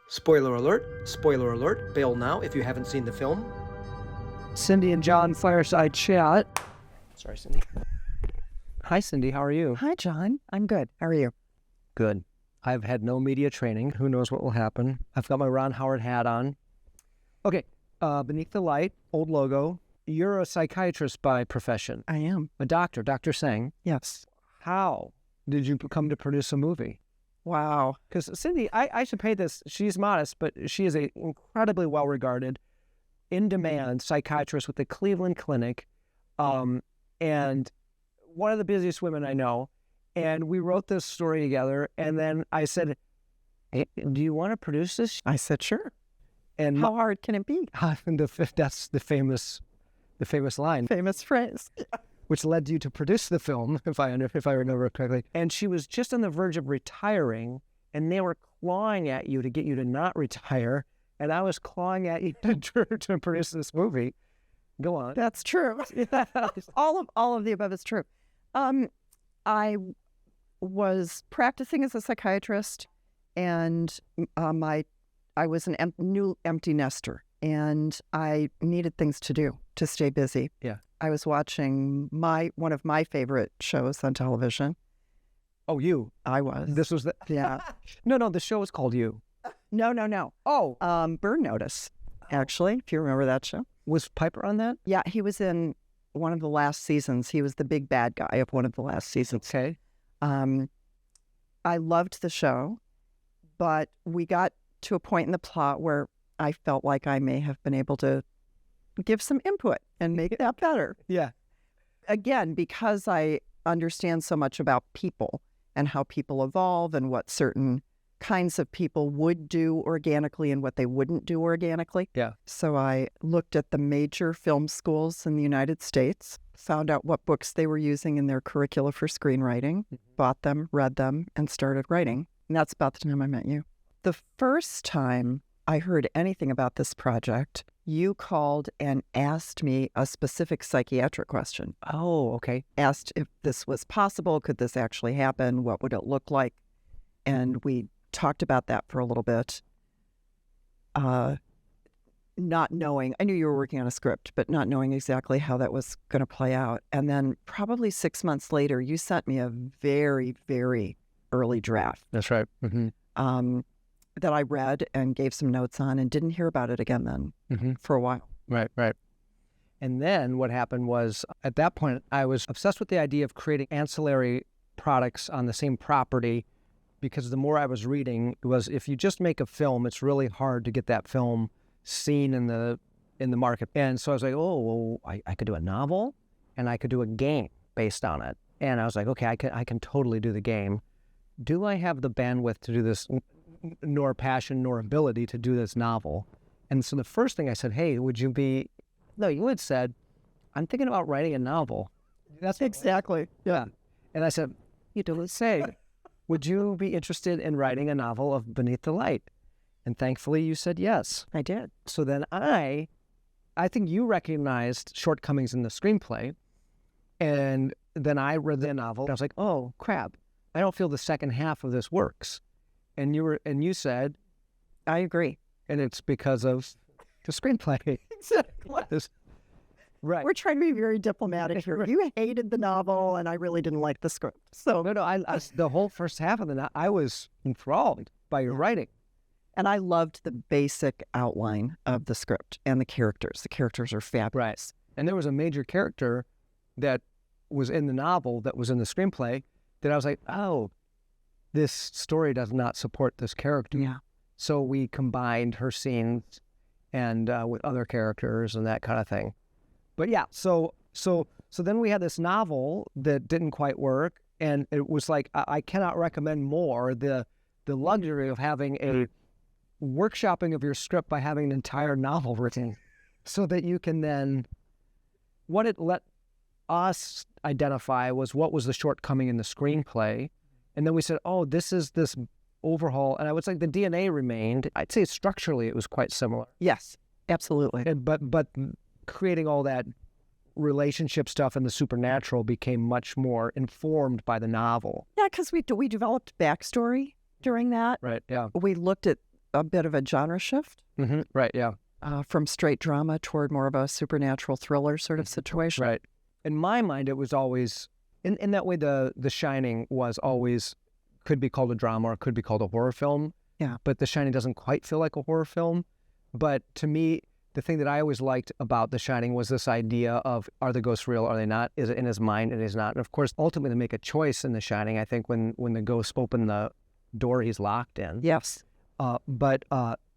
Spoiler alert, bail now if you haven't seen the film. Cindy and John fireside chat. Sorry, Cindy. Hi, Cindy. How are you? Hi, John. I'm good. How are you? Good. I've had no media training. Who knows what will happen? I've got my Ron Howard hat on. Okay. Beneath the Light, old logo. You're a psychiatrist by profession. I am. A doctor, Dr. Seng. Yes. How did you come to produce a movie? Wow. Because Cindy, I should pay this. She's modest, but she is a incredibly well-regarded, in-demand psychiatrist with the Cleveland Clinic, and one of the busiest women I know. And we wrote this story together, and then I said, hey, do you want to produce this? I said, sure. And how hard can it be? That's the famous line. Famous phrase. Which led you to produce the film, if I remember correctly. And she was just on the verge of retiring, and they were clawing at you to get you to not retire, and I was clawing at you to produce this movie. Go on. That's true. All of the above is true. I was practicing as a psychiatrist, and I was a new empty nester, and I needed things to do to stay busy. Yeah. I was watching one of my favorite shows on television. Oh, You. I was. This was the... Yeah. No, the show was called You. No. Oh. Burn Notice, actually, if you remember that show. Was Piper on that? Yeah, he was in one of the last seasons. He was the big bad guy of one of the last seasons. Okay. I loved the show, but we got to a point in the plot where I felt like I may have been able to give some input and make that better. Yeah. Again, because I understand so much about people and how people evolve and what certain kinds of people would do organically and what they wouldn't do organically. Yeah. So I looked at the major film schools in the United States, found out what books they were using in their curricula for screenwriting, bought them, read them, and started writing. And that's about the time I met you. The first time I heard anything about this project, you called and asked me a specific psychiatric question. Oh, okay. Asked if this was possible, could this actually happen, what would it look like? And we talked about that for a little bit, not knowing, I knew you were working on a script, but not knowing exactly how that was going to play out. And then probably 6 months later, you sent me a very, very early draft. That's right. Mm-hmm. That I read and gave some notes on and didn't hear about it again then for a while. Right. And then what happened was, at that point, I was obsessed with the idea of creating ancillary products on the same property, because the more I was reading was, if you just make a film, it's really hard to get that film seen in the market. And so I was like, oh, well, I could do a novel and I could do a game based on it. And I was like, okay, I can totally do the game. Do I have the bandwidth to do this, nor passion nor ability to do this novel? And so the first thing I said, hey, you had said, I'm thinking about writing a novel. That's exactly. Yeah. And I said, you don't say, would you be interested in writing a novel of Beneath the Light? And thankfully you said yes. I did. So then I think you recognized shortcomings in the screenplay, and then I read the novel and I was like, oh crap, I don't feel the second half of this works. And you said, I agree. And it's because of the screenplay. Exactly. Right. We're trying to be very diplomatic here. You hated the novel, and I really didn't like the script. So no, I the whole first half of the novel, I was enthralled by your writing. And I loved the basic outline of the script and the characters. The characters are fabulous. Right. And there was a major character that was in the novel that was in the screenplay that I was like, oh, this story does not support this character. Yeah. So we combined her scenes and with other characters and that kind of thing. But yeah, so then we had this novel that didn't quite work, and it was like, I cannot recommend more the luxury of having a workshopping of your script by having an entire novel written, so that you can then, what it let us identify was what was the shortcoming in the screenplay. And then we said, oh, this is this overhaul. And I would say the DNA remained. I'd say structurally it was quite similar. Yes, absolutely. But creating all that relationship stuff and the supernatural became much more informed by the novel. Yeah, because we developed backstory during that. Right, yeah. We looked at a bit of a genre shift Right, yeah. from straight drama toward more of a supernatural thriller sort of situation. Right. In my mind, it was always, in that way, The Shining was always, could be called a drama or could be called a horror film. Yeah. But The Shining doesn't quite feel like a horror film. But to me, the thing that I always liked about The Shining was this idea of, are the ghosts real, are they not? Is it in his mind, it is not? And of course, ultimately, they make a choice in The Shining, I think, when the ghosts open the door he's locked in. Yes.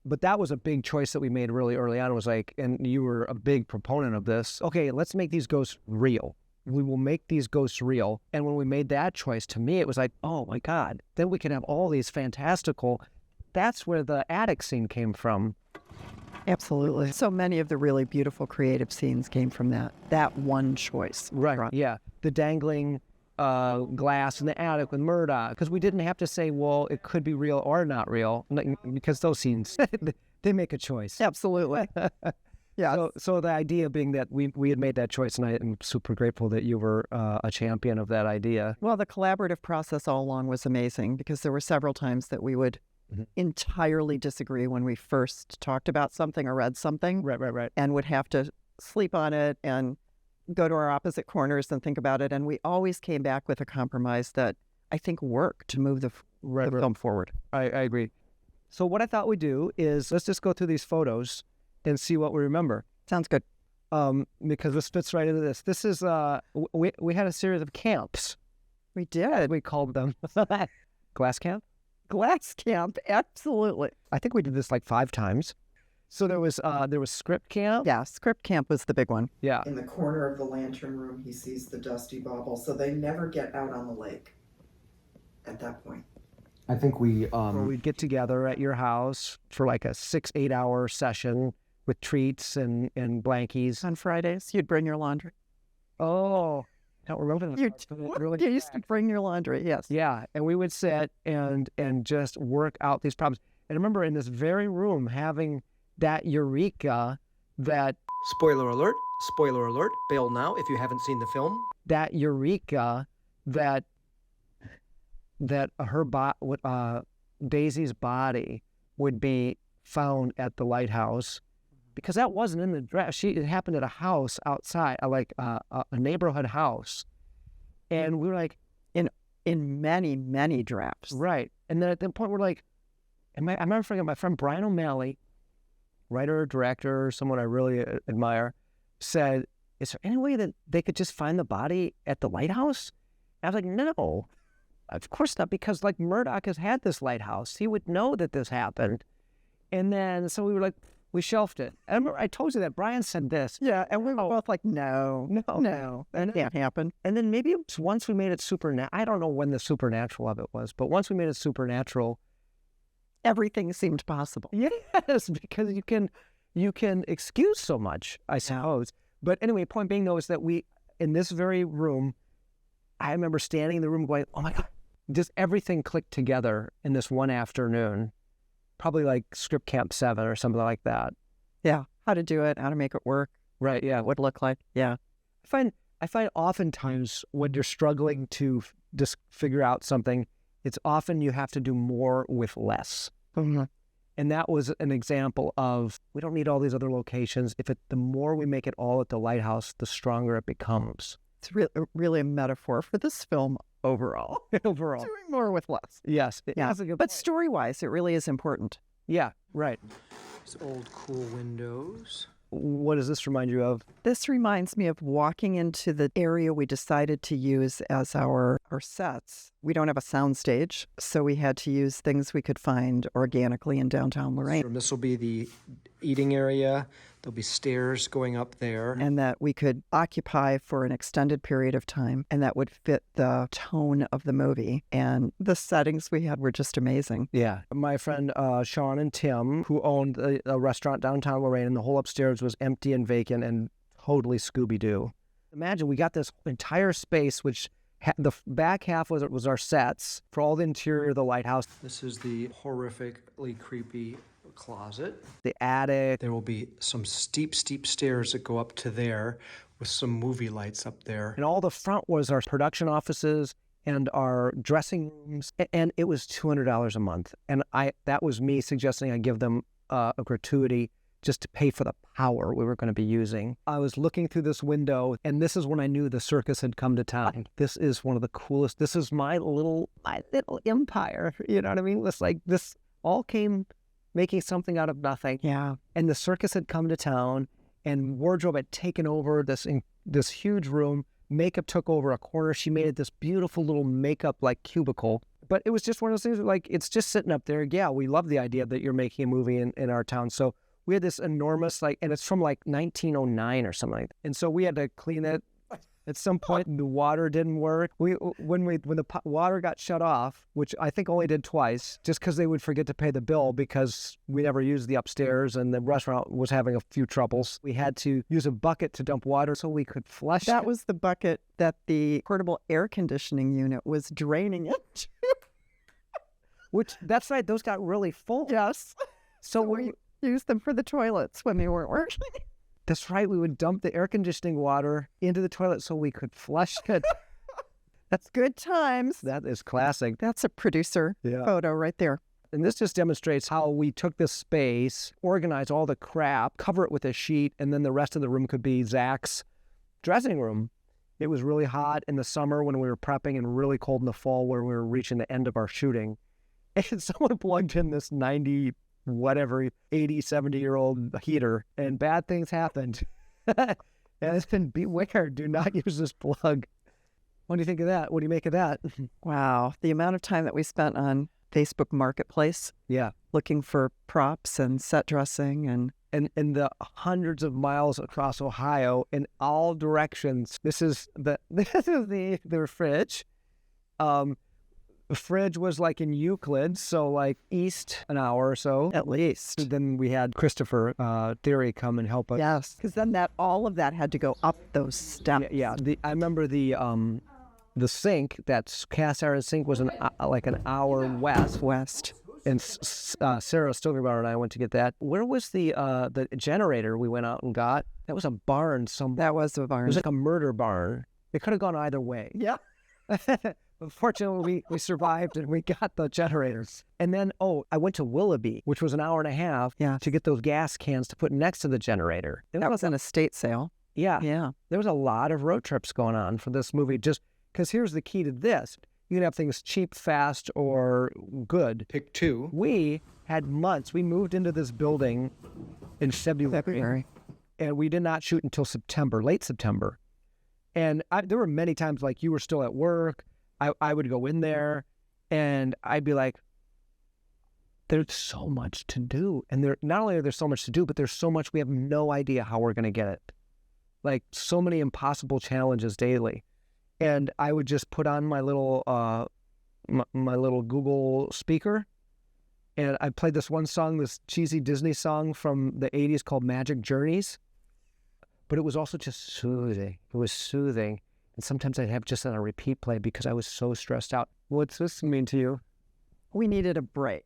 But that was a big choice that we made really early on. It was like, and you were a big proponent of this. Okay, let's make these ghosts real. We will make these ghosts real. And when we made that choice, to me, it was like, oh my God, then we can have all these fantastical. That's where the attic scene came from. Absolutely. So many of the really beautiful creative scenes came from that one choice. Right. Yeah. The dangling glass in the attic with Murdoch, because we didn't have to say, well, it could be real or not real, because those scenes, they make a choice. Absolutely. Yeah. So the idea being that we had made that choice, and I am super grateful that you were a champion of that idea. Well, the collaborative process all along was amazing because there were several times that we would entirely disagree when we first talked about something or read something. Right. And would have to sleep on it and go to our opposite corners and think about it. And we always came back with a compromise that I think worked to move the film forward. I agree. So what I thought we'd do is let's just go through these photos and see what we remember. Sounds good. Because this fits right into this. This is, we had a series of camps. We did. We called them Glass Camp? Glass Camp, absolutely. I think we did this like 5 times. So there was Script Camp. Yeah, Script Camp was the big one. Yeah. In the corner of the lantern room, he sees the dusty bauble, so they never get out on the lake at that point. I think we'd get together at your house for like a 6-8 hour session with treats and blankies. On Fridays, you'd bring your laundry. Oh, I don't remember that. You used to bring your laundry, yes. Yeah, and we would sit and just work out these problems. And I remember in this very room having that eureka that... Spoiler alert, bail now if you haven't seen the film. That eureka that Daisy's body would be found at the lighthouse, because that wasn't in the draft. It happened at a house outside, like a neighborhood house, and we were like, in many drafts, right? And then at that point, we're like, I remember forgetting my friend Brian O'Malley, writer, director, someone I really admire, said, "Is there any way that they could just find the body at the lighthouse?" And I was like, "No, of course not, because like Murdoch has had this lighthouse. He would know that this happened." And then so we were like, we shelved it. I remember I told you that Brian said this. Yeah, and we were both like, no, that can't happen. And then maybe once we made it supernatural, I don't know when the supernatural of it was, but once we made it supernatural, everything seemed possible. Yes, because you can excuse so much, I suppose. But anyway, point being though is that we, in this very room, I remember standing in the room going, oh my God, just everything clicked together in this one afternoon. Probably like Script Camp 7 or something like that. Yeah, how to do it, how to make it work. Right, yeah. What it look like, yeah. I find oftentimes when you're struggling to just figure out something, it's often you have to do more with less. Mm-hmm. And that was an example of, we don't need all these other locations. The more we make it all at the lighthouse, the stronger it becomes. It's really a metaphor for this film overall. Overall. Doing more with less. Yes. Yeah. But story-wise, it really is important. Yeah, right. These old cool windows. What does this remind you of? This reminds me of walking into the area we decided to use as our sets. We don't have a soundstage, so we had to use things we could find organically in downtown Lorraine. So this will be the eating area. There'll be stairs going up there. And that we could occupy for an extended period of time, and that would fit the tone of the movie. And the settings we had were just amazing. Yeah. My friend Sean and Tim, who owned a restaurant downtown Lorraine, and the whole upstairs was empty and vacant and totally Scooby-Doo. Imagine we got this entire space, which the back half was our sets for all the interior of the lighthouse. This is the horrifically creepy closet. The attic. There will be some steep stairs that go up to there with some movie lights up there. And all the front was our production offices and our dressing rooms, and it was $200 a month. And that was me suggesting I give them a gratuity just to pay for the power we were going to be using. I was looking through this window, and this is when I knew the circus had come to town. This is one of the coolest. This is my little empire. You know what I mean? This all came making something out of nothing. Yeah. And the circus had come to town, and wardrobe had taken over this huge room. Makeup took over a corner. She made it this beautiful little makeup like cubicle. But it was just one of those things like, it's just sitting up there. Yeah, we love the idea that you're making a movie in our town. So we had this enormous, and it's from 1909 or something like that. And so we had to clean it. At some point, the water didn't work. When the water got shut off, which I think only did twice, just because they would forget to pay the bill because we never used the upstairs and the restaurant was having a few troubles. We had to use a bucket to dump water so we could flush That it. was the bucket that the portable air conditioning unit was draining it. Which, that's right, those got really full. Yes. So we used them for the toilets when they weren't working. That's right, we would dump the air conditioning water into the toilet so we could flush it. That's good times. That is classic. That's a producer photo right there. And this just demonstrates how we took this space, organized all the crap, cover it with a sheet, and then the rest of the room could be Zach's dressing room. It was really hot in the summer when we were prepping and really cold in the fall where we were reaching the end of our shooting. And someone plugged in this 80, 70-year-old heater, and bad things happened. And it's been beware, do not use this plug. What do you think of that? What do you make of that? Wow. The amount of time that we spent on Facebook Marketplace Yeah. looking for props and set dressing and the hundreds of miles across Ohio in all directions. This is the fridge. The fridge was like in Euclid, so like east an hour or so. at least. Then we had Christopher Theory come and help us. Yes, because then all of that had to go up those steps. Yeah. I remember the sink, that cast iron sink, was like an hour west. And Sarah Stilgenbauer and I went to get that. Where was the generator we went out and got? That was a barn. That was a barn. It was like a murder barn. It could have gone either way. Yeah. But fortunately, we survived and we got the generators. And then, I went to Willoughby, which was an hour and a half, to get those gas cans to put next to the generator. That was an estate sale. Yeah. Yeah. There was a lot of road trips going on for this movie, just because here's the key to this. You can have things cheap, fast, or good. Pick two. We had months. We moved into this building in February. And we did not shoot until September, late September. And there were many times like you were still at work. I would go in there and I'd be like, there's so much to do. And not only are there so much to do, but there's so much we have no idea how we're going to get it. Like so many impossible challenges daily. And I would just put on my little my little Google speaker, and I played this one song, this cheesy Disney song from the 80s called Magic Journeys. But it was also just soothing. It was soothing. And sometimes I'd have just on a repeat play because I was so stressed out. What's this mean to you? We needed a break.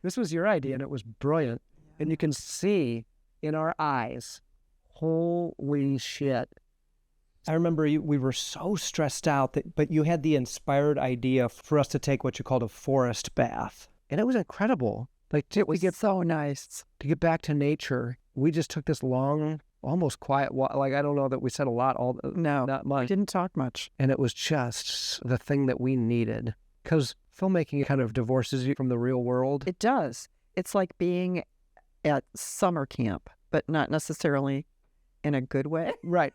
This was your idea, and it was brilliant. And you can see in our eyes, holy shit. I remember we were so stressed out, but you had the inspired idea for us to take what you called a forest bath. And it was incredible. Like, It was so nice. to get back to nature. We just took this long, almost quiet walk. Like, I don't know that we said a lot, No, not we much. didn't talk much. And it was just the thing that we needed. Because filmmaking kind of divorces you from the real world. It does. It's like being at summer camp, but not necessarily in a good way. Right.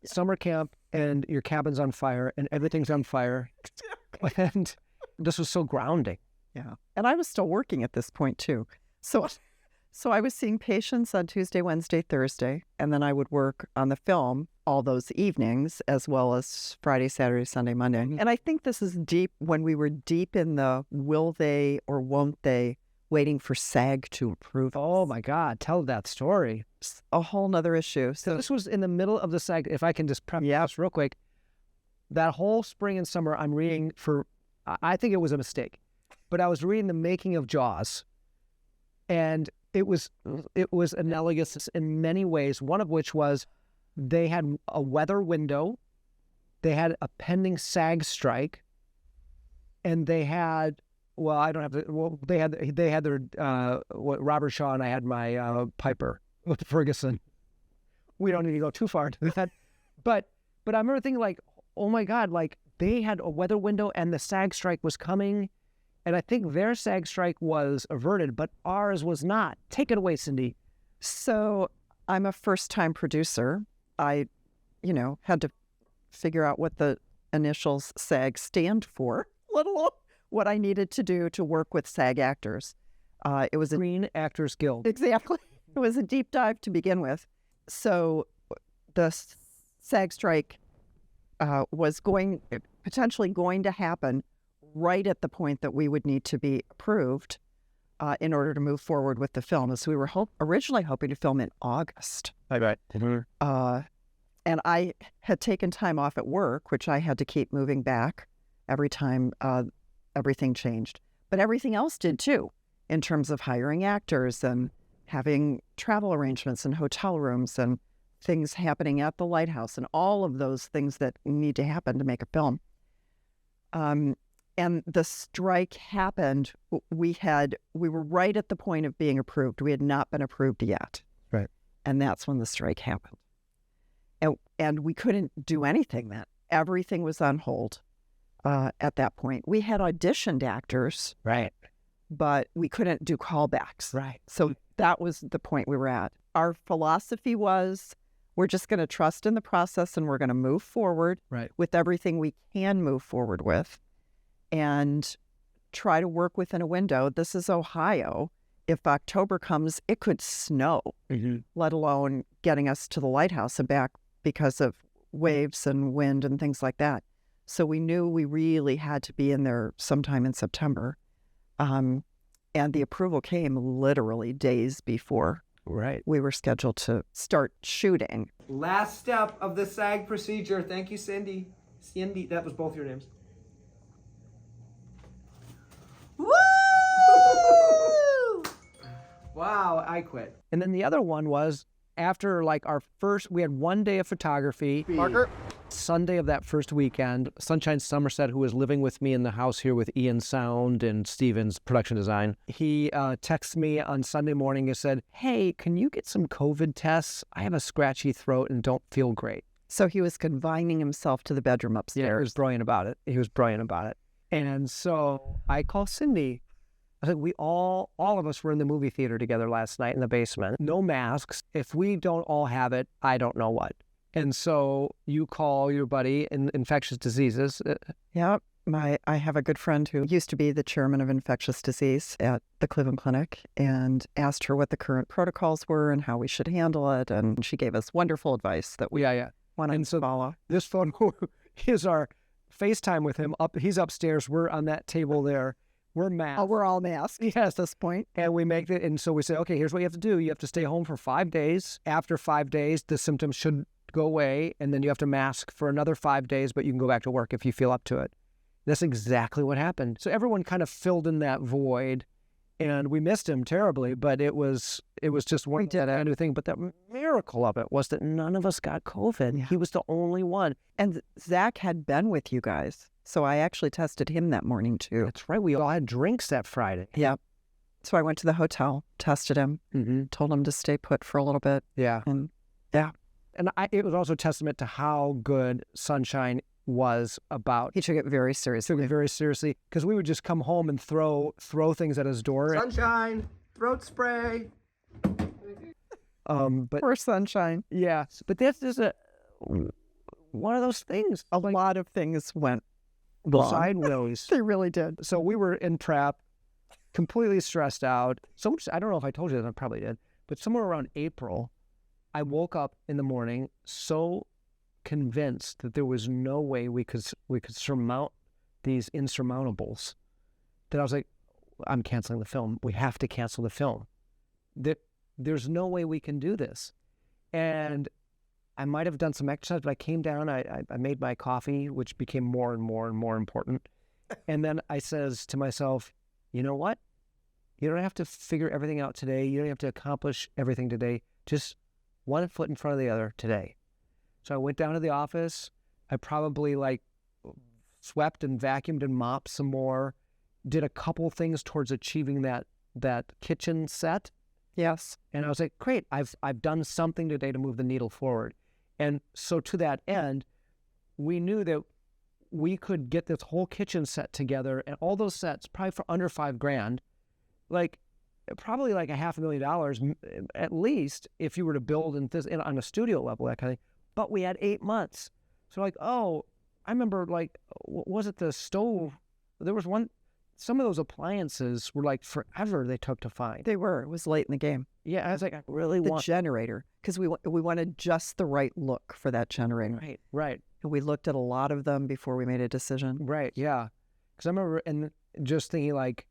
Summer camp, and your cabin's on fire, and everything's on fire. And this was so grounding. Yeah. And I was still working at this point too. So I was seeing patients on Tuesday, Wednesday, Thursday, and then I would work on the film all those evenings, as well as Friday, Saturday, Sunday, Monday. Mhm. And I think this is deep when we were deep in the will they or won't they, waiting for SAG to approve. Oh my God, tell that story. It's a whole nother issue. So So this was in the middle of the SAG. If I can just preface this real quick. That whole spring and summer, I'm reading I think it was a mistake, but I was reading The Making of Jaws. And it was analogous in many ways, one of which was they had a weather window they had a pending SAG strike, and they had, well, I don't have to, well, they had their, Robert Shaw and I had my Piper with Ferguson. We don't need to go too far into that. But I remember thinking like, oh my God, like they had a weather window and the SAG strike was coming. And I think their SAG strike was averted, but ours was not. Take it away, Cindy. So I'm a first-time producer. I, had to figure out what the initials SAG stand for, let alone what I needed to do to work with SAG actors. It was a Screen Actors Guild. Exactly. It was a deep dive to begin with. So the SAG strike was potentially going to happen right at the point that we would need to be approved in order to move forward with the film. So we were originally hoping to film in August. Right. And I had taken time off at work, which I had to keep moving back every time everything changed. But everything else did too, in terms of hiring actors and having travel arrangements and hotel rooms and things happening at the lighthouse and all of those things that need to happen to make a film. And the strike happened. We were right at the point of being approved. We had not been approved yet. Right. And that's when the strike happened. And we couldn't do anything then. Everything was on hold at that point. We had auditioned actors. Right. But we couldn't do callbacks. Right. So that was the point we were at. Our philosophy was we're just going to trust in the process and we're going to move forward with everything we can move forward with and try to work within a window. This is Ohio. If October comes, it could snow, let alone getting us to the lighthouse and back because of waves and wind and things like that. So we knew we really had to be in there sometime in September. And the approval came literally days before we were scheduled to start shooting. Last step of the SAG procedure. Thank you, Cindy. Cindy, that was both your names. Woo! Wow, I quit. And then the other one was after like we had 1 day of photography. Marker. Sunday of that first weekend, Sunshine Somerset, who was living with me in the house here with Ian Sound and Steven's production design, he texted me on Sunday morning and said, hey, can you get some COVID tests? I have a scratchy throat and don't feel great. So he was confining himself to the bedroom upstairs. Yeah, he was brilliant about it. And so I called Cindy. I said, all of us were in the movie theater together last night in the basement. No masks. If we don't all have it, I don't know what. And so you call your buddy in infectious diseases. Yeah, I have a good friend who used to be the chairman of infectious disease at the Cleveland Clinic and asked her what the current protocols were and how we should handle it. And she gave us wonderful advice that we want to follow. This photo is our FaceTime with him. He's upstairs. We're on that table there. We're masked. Oh, we're all masked at this point. And we make it. And so we say, okay, here's what you have to do. You have to stay home for 5 days. After 5 days, the symptoms should go away, and then you have to mask for another 5 days, but you can go back to work if you feel up to it. That's exactly what happened. So everyone kind of filled in that void, and we missed him terribly, but it was just one kind of thing. But the miracle of it was that none of us got COVID. Yeah. He was the only one. And Zach had been with you guys, so I actually tested him that morning too. That's right. We all had drinks that Friday. Yeah. So I went to the hotel, tested him, told him to stay put for a little bit. Yeah. And yeah. And it was also a testament to how good Sunshine was about. He took it very seriously. Because we would just come home and throw things at his door. Sunshine, throat spray. But poor Sunshine. Yeah, but that's just one of those things. A lot of things went wrong. Sideways. They really did. So we were in prep, completely stressed out. So much, I don't know if I told you that, I probably did, but somewhere around April, I woke up in the morning so convinced that there was no way we could surmount these insurmountables that I was like, I'm canceling the film. We have to cancel the film. There's no way we can do this. And I might have done some exercise, but I came down, I made my coffee, which became more and more and more important. And then I says to myself, you know what? You don't have to figure everything out today. You don't have to accomplish everything today. Just one foot in front of the other today. So I went down to the office. I probably like swept and vacuumed and mopped some more, did a couple things towards achieving that kitchen set. Yes. And I was like, great, I've done something today to move the needle forward. And so to that end, we knew that we could get this whole kitchen set together, and all those sets probably for under $5,000, like probably like $500,000 at least if you were to build on a studio level, that kind of thing. But we had 8 months. So like, oh, I remember like, was it the stove? There was one, some of those appliances were like forever they took to find. They were. It was late in the game. Yeah, I was like, I really The want... generator, because we wanted just the right look for that generator. Right. And we looked at a lot of them before we made a decision. Right, yeah. Because I remember and just thinking like,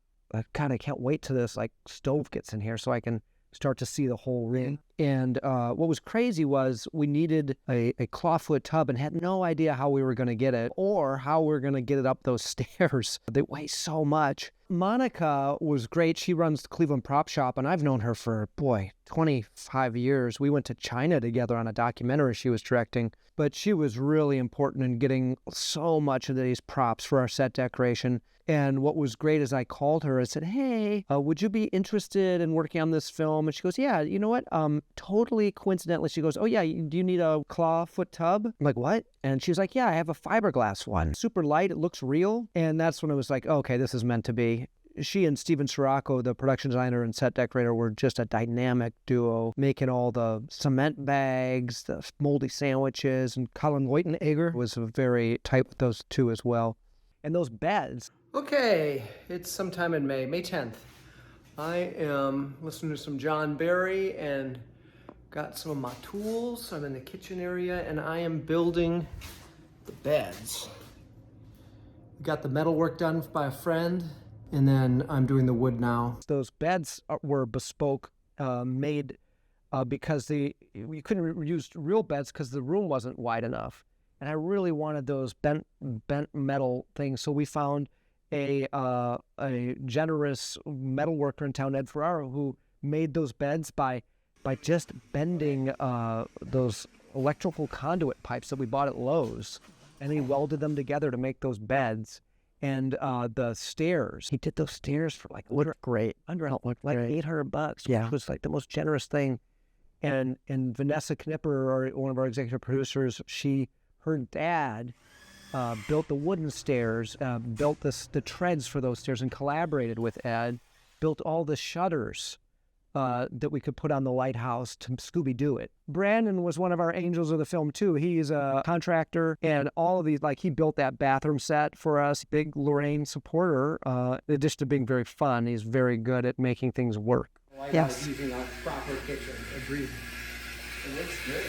God, I can't wait till this like stove gets in here so I can start to see the whole ring. And what was crazy was we needed a clawfoot tub and had no idea how we were going to get it or how we were going to get it up those stairs. They weigh so much. Monica was great. She runs the Cleveland Prop Shop, and I've known her for, 25 years. We went to China together on a documentary she was directing, but she was really important in getting so much of these props for our set decoration. And what was great is I called her and said, hey, would you be interested in working on this film? And she goes, yeah, you know what? Totally coincidentally, she goes, oh yeah, do you need a clawfoot tub? I'm like, what? And she was like, yeah, I have a fiberglass one. Super light, it looks real. And that's when it was like, okay, this is meant to be. She and Steven Sirocco, the production designer and set decorator, were just a dynamic duo, making all the cement bags, the moldy sandwiches, and Colin Leutenegger was very tight with those two as well. And those beds. Okay, it's sometime in May 10th. I am listening to some John Barry and got some of my tools. I'm in the kitchen area and I am building the beds. Got the metal work done by a friend, and then I'm doing the wood now. Those beds were bespoke, made because we couldn't use real beds because the room wasn't wide enough. And I really wanted those bent metal things, so we found a generous metal worker in town, Ed Ferraro, who made those beds by just bending those electrical conduit pipes that we bought at Lowe's, and he welded them together to make those beds. And the stairs, he did those stairs for like Looked great. under like $800, Yeah. which was like the most generous thing. And Vanessa Knipper, one of our executive producers, her dad built the wooden stairs, built the treads for those stairs, and collaborated with Ed, built all the shutters that we could put on the lighthouse to Scooby-Doo it. Brandon was one of our angels of the film too. He's a contractor, and all of these, like he built that bathroom set for us. Big Lorraine supporter. In addition to being very fun, he's very good at making things work. Yes. Using a proper kitchen, agreed. It looks great.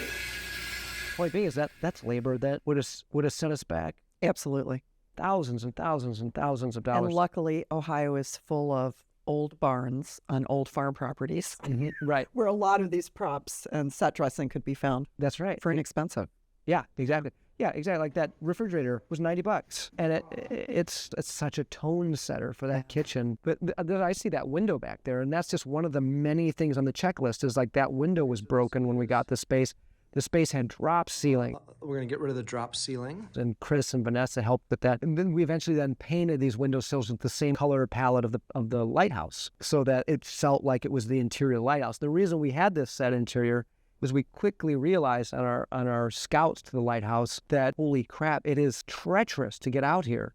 Point being is that's labor that would have set us back Absolutely. thousands and thousands and thousands of dollars. And luckily, Ohio is full of old barns on old farm properties Right. where a lot of these props and set dressing could be found That's right. for inexpensive. Yeah, exactly. Yeah, exactly. Like that refrigerator was $90, and it's such a tone setter for that kitchen. But I see that window back there, and that's just one of the many things on the checklist. Is like that window was broken when we got the space. The space had drop ceiling, We're gonna get rid of the drop ceiling. and Chris and Vanessa helped with that. And then we eventually painted these windowsills with the same color palette of the lighthouse, so that it felt like it was the interior lighthouse. The reason we had this set interior was we quickly realized on our scouts to the lighthouse that, holy crap, it is treacherous to get out here.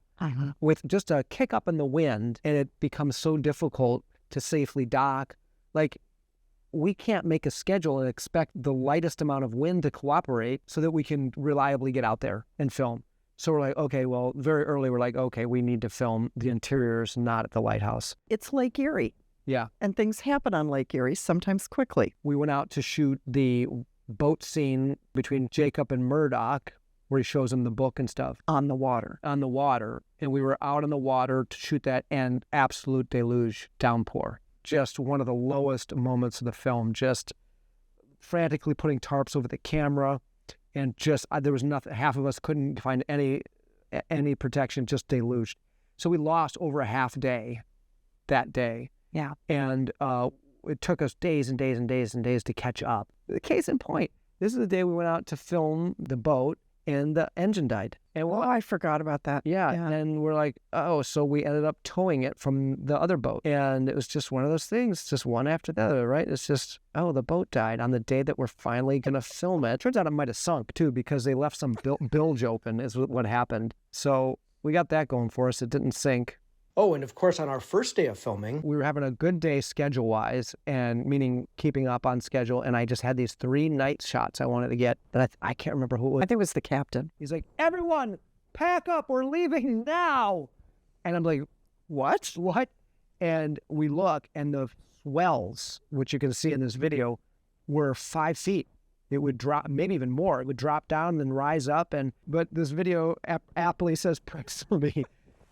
With just a kick up in the wind, and it becomes so difficult to safely dock. Like, we can't make a schedule and expect the lightest amount of wind to cooperate so that we can reliably get out there and film. So we're like, okay, well, very early we're like, okay, we need to film the interiors, not at the lighthouse. It's Lake Erie, Yeah. and things happen on Lake Erie, sometimes quickly. We went out to shoot the boat scene between Jacob and Murdoch, where he shows him the book and stuff. On the water. On the water. And we were out on the water to shoot that, and absolute deluge downpour. Just one of the lowest moments of the film, just frantically putting tarps over the camera, and just there was nothing. Half of us couldn't find any protection, just deluged. So we lost over a half day that day. Yeah. And it took us days and days and days and days to catch up. The case in point, this is the day we went out to film the boat, and the engine died. And Oh, I forgot about that. yeah, Yeah. and we're like, oh, so we ended up towing it from the other boat. And it was just one of those things, just one after the other, right? It's just, oh, the boat died on the day that we're finally going to film it. Turns out it might have sunk, too, because they left some bilge open is what happened. So we got that going for us. It didn't sink. Oh, and of course, on our first day of filming, We were having a good day schedule-wise, and meaning keeping up on schedule, and I just had these 3 night shots I wanted to get, that I can't remember who it was. I think it was the captain. He's like, everyone, pack up, we're leaving now. And I'm like, what? And we look, and the swells, which you can see in this video, were 5 feet. It would drop, maybe even more. It would drop down and then rise up. But this video aptly says proximity.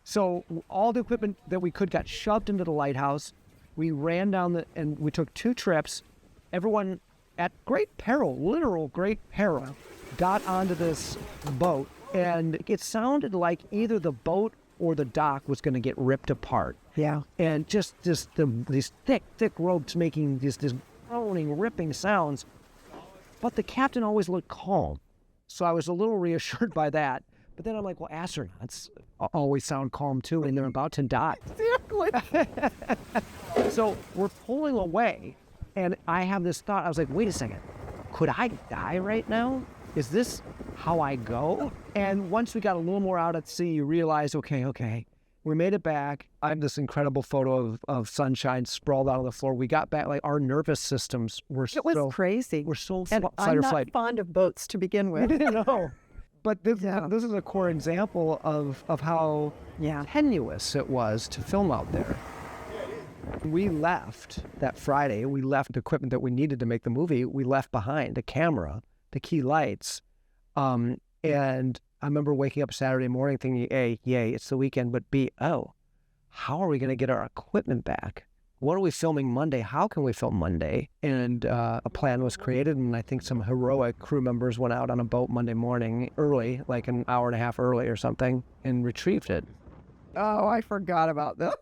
So all the equipment that we could got shoved into the lighthouse. We ran down and we took 2 trips. Everyone at great peril, literal great peril, got onto this boat. And it sounded like either the boat or the dock was going to get ripped apart. Yeah. And just these thick ropes making these groaning, ripping sounds. But the captain always looked calm. So I was a little reassured by that. But then I'm like, well, astronauts always sound calm too, and they're about to die. Exactly. So we're pulling away, and I have this thought. I was like, wait a second. Could I die right now? Is this how I go? And once we got a little more out at sea, you realize, okay. We made it back. I have this incredible photo of sunshine sprawled out on the floor. We got back, like our nervous systems were It was crazy. We're so And fight I'm or not flight. fond of boats to begin with. No. But this Yeah. is a core example of how Yeah. tenuous it was to film out there. We left that Friday. We left the equipment that we needed to make the movie. We left behind the camera, the key lights. And I remember waking up Saturday morning thinking, A, yay, it's the weekend, but B, oh, how are we going to get our equipment back? What are we filming Monday? How can we film Monday? And a plan was created, and I think some heroic crew members went out on a boat Monday morning early, like an hour and a half early or something, and retrieved it. Oh, I forgot about this.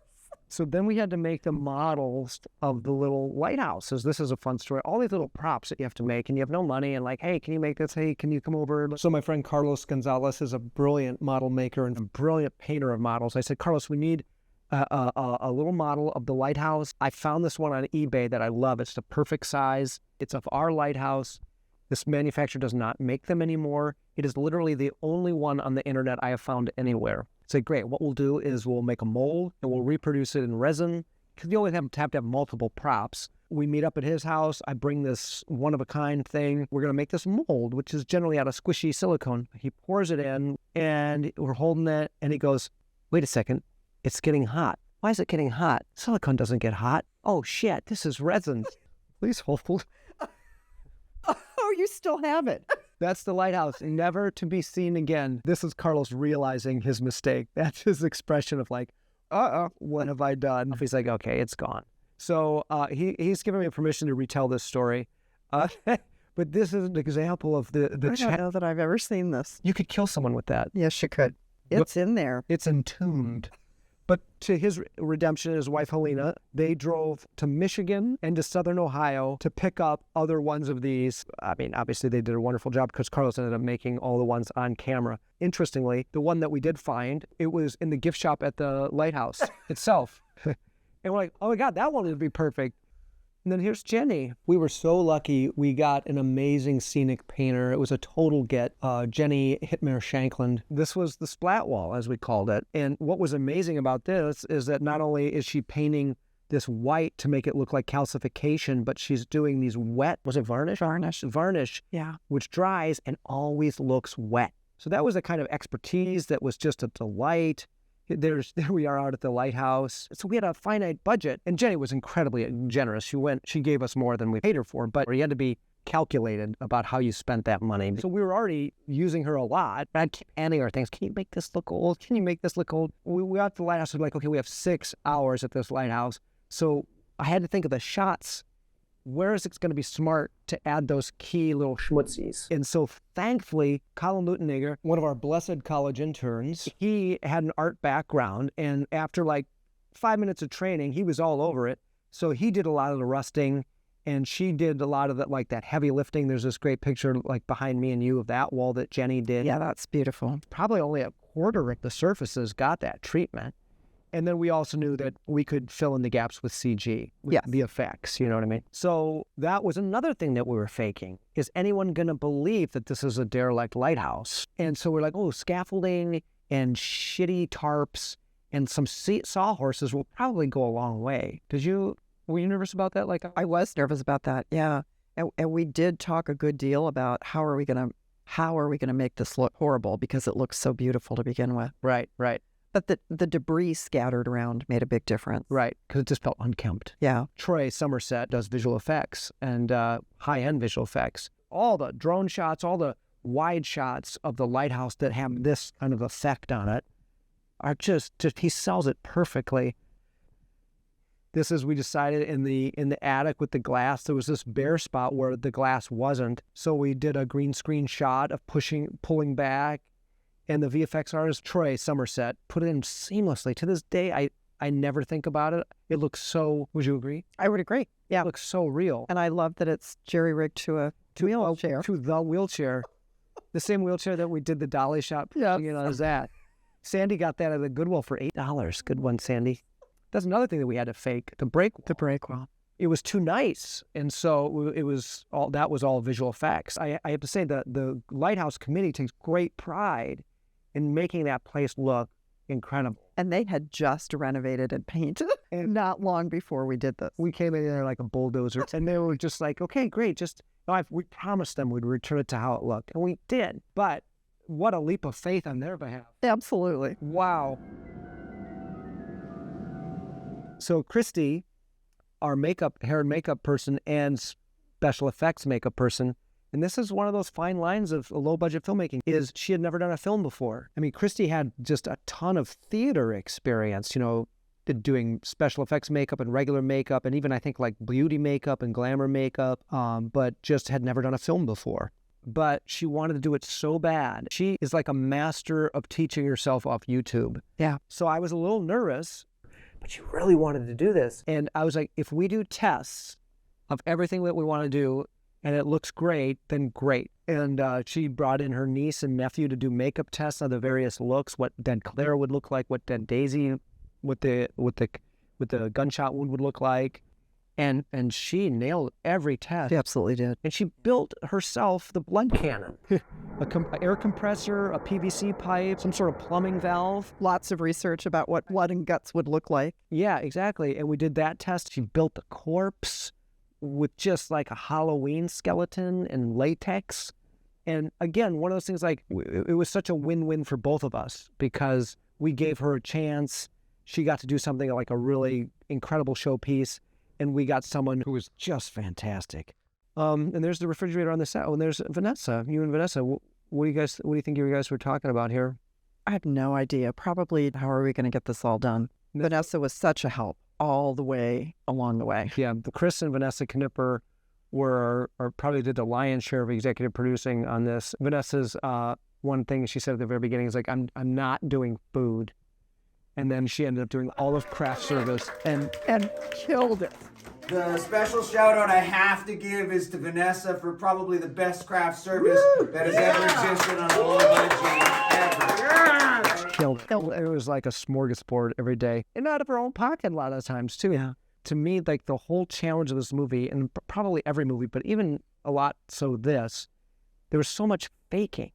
So then we had to make the models of the little lighthouses. This is a fun story. All these little props that you have to make, and you have no money, and like, hey, can you make this? Hey, can you come over? So my friend Carlos Gonzalez is a brilliant model maker and a brilliant painter of models. I said, Carlos, we need a little model of the lighthouse. I found this one on eBay that I love. It's the perfect size. It's of our lighthouse. This manufacturer does not make them anymore. It is literally the only one on the internet I have found anywhere. Say, great, what we'll do is we'll make a mold and we'll reproduce it in resin, because you always have to have multiple props. We meet up at his house. I bring this one-of-a-kind thing. We're going to make this mold, which is generally out of squishy silicone. He pours it in, and we're holding it, and he goes, wait a second, it's getting hot. Why is it getting hot? Silicone doesn't get hot. Oh, shit, this is resin. Please hold. Oh, you still have it. That's the lighthouse, never to be seen again. This is Carlos realizing his mistake. That's his expression of like, what have I done? He's like, okay, it's gone. So he's given me permission to retell this story. But this is an example of the I don't know that I've ever seen this. You could kill someone with that. Yes, you could. It's in there. It's entombed. But to his redemption, his wife Helena, they drove to Michigan and to Southern Ohio to pick up other ones of these. I mean, obviously they did a wonderful job because Carlos ended up making all the ones on camera. Interestingly, the one that we did find, it was in the gift shop at the lighthouse itself. And we're like, oh my God, that one would be perfect. And then here's Jenny. We were so lucky. We got an amazing scenic painter. It was a total get. Jenny Hitmer-Shankland. This was the splat wall, as we called it. And what was amazing about this is that not only is she painting this white to make it look like calcification, but she's doing these wet, was it varnish? Varnish, Yeah. which dries and always looks wet. So that was a kind of expertise that was just a delight. There we are out at the lighthouse. So we had a finite budget, and Jenny was incredibly generous. She gave us more than we paid her for, but you had to be calculated about how you spent that money. So we were already using her a lot. I'd keep handing her things. Can you make this look old? Can you make this look old? We got to the lighthouse. We're like, okay, we have 6 hours at this lighthouse. So I had to think of the shots. Where is it going to be smart to add those key little schmutzies? And so thankfully, Colin Luteniger, one of our blessed college interns, he had an art background. And after like 5 minutes of training, he was all over it. So he did a lot of the rusting And she did a lot of that, like that heavy lifting. There's this great picture like behind me and you of that wall that Jenny did. Yeah, that's beautiful. Probably only a quarter of the surfaces got that treatment. And then we also knew that we could fill in the gaps with CG, with Yes. the effects, you know what I mean? So that was another thing that we were faking. Is anyone going to believe that this is a derelict lighthouse? And so we're like, oh, scaffolding and shitty tarps and some sawhorses will probably go a long way. Were you nervous about that? Like, I was nervous about that. Yeah. And we did talk a good deal about how are we going to make this look horrible because it looks so beautiful to begin with. right. But the debris scattered around made a big difference. Right, because it just felt unkempt. Yeah. Troy Somerset does visual effects and high-end visual effects. All the drone shots, all the wide shots of the lighthouse that have this kind of effect on it are just he sells it perfectly. This is, we decided in the attic with the glass, there was this bare spot where the glass wasn't. So we did a green screen shot of pulling back. And the VFX artist, Troy Somerset, put it in seamlessly. To this day, I never think about it. It looks so, would you agree? I would agree. Yeah. It looks so real. And I love that it's jerry-rigged to a wheelchair. To the wheelchair. The same wheelchair that we did the dolly shot. Yeah. You know, is that. Sandy got that at the Goodwill for $8. Good one, Sandy. That's another thing that we had to fake, the break wall. It was too nice, and so it was all visual effects. I have to say that the Lighthouse Committee takes great pride in making that place look incredible. And they had just renovated and painted not long before we did this. We came in there like a bulldozer, and they were just like, okay, great, we promised them we'd return it to how it looked, and we did. But what a leap of faith on their behalf. Absolutely. Wow. So Christy, our hair and makeup person and special effects makeup person, and this is one of those fine lines of low-budget filmmaking, is she had never done a film before. I mean, Christy had just a ton of theater experience, doing special effects makeup and regular makeup, and even I think like beauty makeup and glamour makeup, but just had never done a film before. But she wanted to do it so bad. She is like a master of teaching herself off YouTube. Yeah. So I was a little nervous, but she really wanted to do this. And I was like, if we do tests of everything that we want to do and it looks great, then great. And she brought in her niece and nephew to do makeup tests on the various looks, what Dead Claire would look like, what Dead Daisy with the gunshot wound would look like. And she nailed every test. She absolutely did. And she built herself the blood cannon, an air compressor, a PVC pipe, some sort of plumbing valve. Lots of research about what blood and guts would look like. Yeah, exactly. And we did that test. She built the corpse with just like a Halloween skeleton and latex. And again, one of those things, like, it was such a win-win for both of us because we gave her a chance. She got to do something like a really incredible showpiece. And we got someone who was just fantastic. And there's the refrigerator on the set. Oh, and there's Vanessa. You and Vanessa. What do you think you guys were talking about here? I have no idea. Probably how are we going to get this all done? Vanessa was such a help all the way along the way. Yeah, Chris and Vanessa Knipper probably did the lion's share of executive producing on this. Vanessa's one thing she said at the very beginning is like, I'm not doing food. And then she ended up doing all of craft service and killed it. The special shout out I have to give is to Vanessa for probably the best craft service that has ever existed on a low budget ever. Killed it. It was like a smorgasbord every day. And out of her own pocket a lot of times too. Yeah. To me, like the whole challenge of this movie, and probably every movie, but even a lot so this, there was so much faking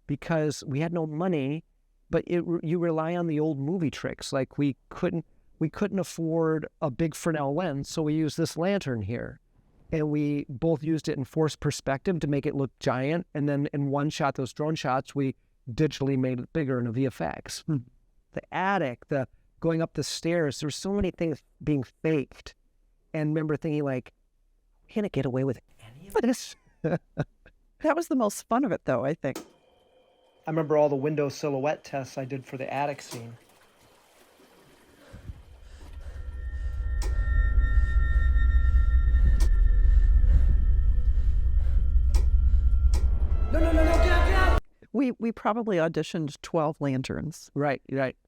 because we had no money. But you rely on the old movie tricks. Like we couldn't afford a big Fresnel lens, so we used this lantern here. And we both used it in forced perspective to make it look giant. And then in one shot, those drone shots, we digitally made it bigger in the VFX. The attic, the going up the stairs, there were so many things being faked. And remember thinking like, we're going to get away with any of this? That was the most fun of it, though, I think. I remember all the window silhouette tests I did for the attic scene. No, get out! We probably auditioned 12 lanterns. Right.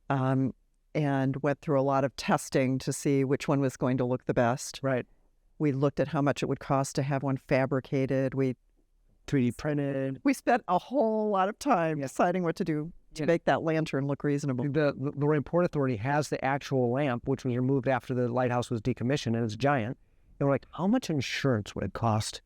And went through a lot of testing to see which one was going to look the best. Right. We looked at how much it would cost to have one fabricated. We 3D printed. spent a whole lot of time deciding what to do to make that lantern look reasonable. The Lorraine Port Authority has the actual lamp, which was removed after the lighthouse was decommissioned, and it's giant. And we're like, how much insurance would it cost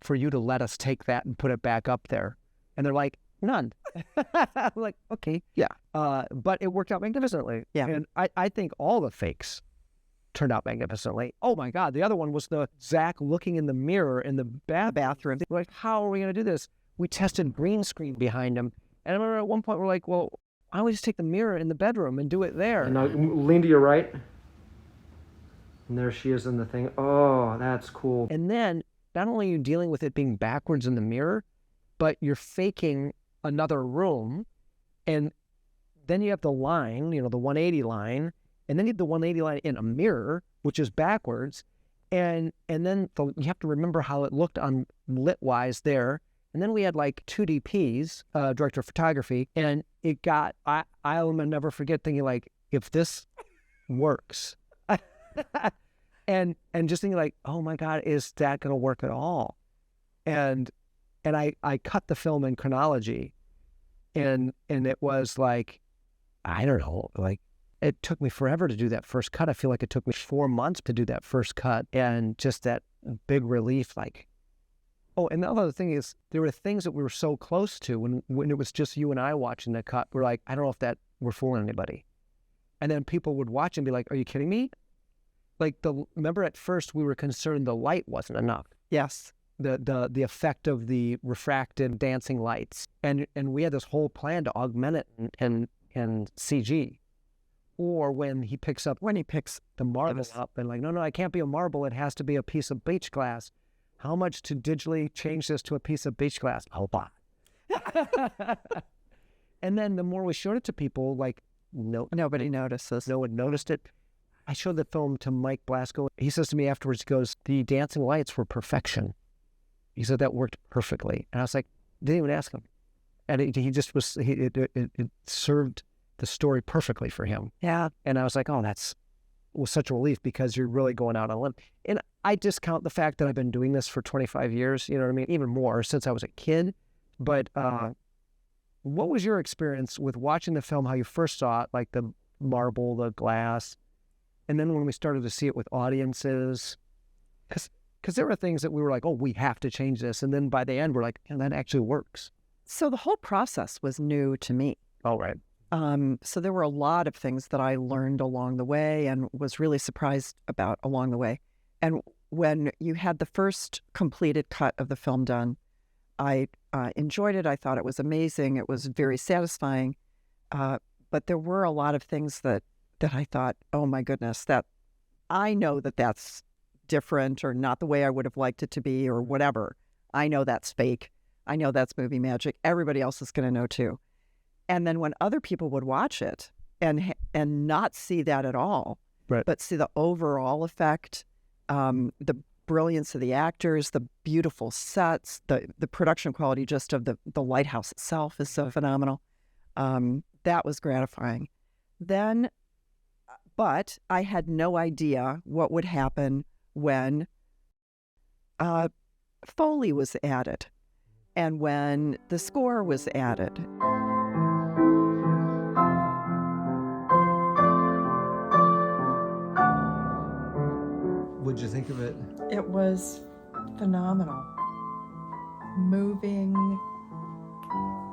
for you to let us take that and put it back up there? And they're like, none. I'm like, okay. Yeah. But it worked out magnificently. Yeah. And I think all the fakes turned out magnificently. Oh my God. The other one was the Zach looking in the mirror in the bathroom. We're like, how are we going to do this? We tested green screen behind him. And I remember at one point we're like, well, why don't we just take the mirror in the bedroom and do it there? And now lean to your right. And there she is in the thing. Oh, that's cool. And then not only are you dealing with it being backwards in the mirror, but you're faking another room. And then you have the line, the 180 line, and then you have the 180 line in a mirror, which is backwards. And then you have to remember how it looked on lit-wise there. And then we had like 2 DPs, director of photography, and it got, I'll never forget thinking like, if this works, and just thinking like, oh my God, is that going to work at all? And I cut the film in chronology, and it was like, I don't know, like it took me forever to do that first cut. I feel like it took me 4 months to do that first cut, and just that big relief, like, oh, and the other thing is there were things that we were so close to when it was just you and I watching the cut. We're like, I don't know if that we're fooling anybody. And then people would watch and be like, are you kidding me? Like remember at first we were concerned the light wasn't enough. Yes. The effect of the refracted dancing lights. And we had this whole plan to augment it and CG. Or when he picks the marble up and like, no, I can't be a marble. It has to be a piece of beach glass. How much to digitally change this to a piece of beach glass? A lot. And then the more we showed it to people, like, Nobody notices. no one noticed it. I showed the film to Mike Blasco. He says to me afterwards, he goes, the dancing lights were perfection. He said that worked perfectly. And I was like, didn't even ask him. And he just was, it served the story perfectly for him. Yeah. And I was like, oh, was such a relief because you're really going out on a limb. And I discount the fact that I've been doing this for 25 years, you know what I mean? Even more since I was a kid. But what was your experience with watching the film, how you first saw it, like the marble, the glass, and then when we started to see it with audiences? Because there were things that we were like, oh, we have to change this. And then by the end, we're like, yeah, that actually works. So the whole process was new to me. All right. So there were a lot of things that I learned along the way and was really surprised about along the way. And when you had the first completed cut of the film done, I enjoyed it. I thought it was amazing. It was very satisfying. But there were a lot of things that I thought, oh my goodness, that I know that's different or not the way I would have liked it to be or whatever. I know that's fake. I know that's movie magic. Everybody else is going to know too. And then when other people would watch it and not see that at all, right, but see the overall effect, the brilliance of the actors, the beautiful sets, the production quality just of the lighthouse itself is so phenomenal. That was gratifying. Then, but I had no idea what would happen when Foley was added and when the score was added. What'd you think of it? It was phenomenal. Moving.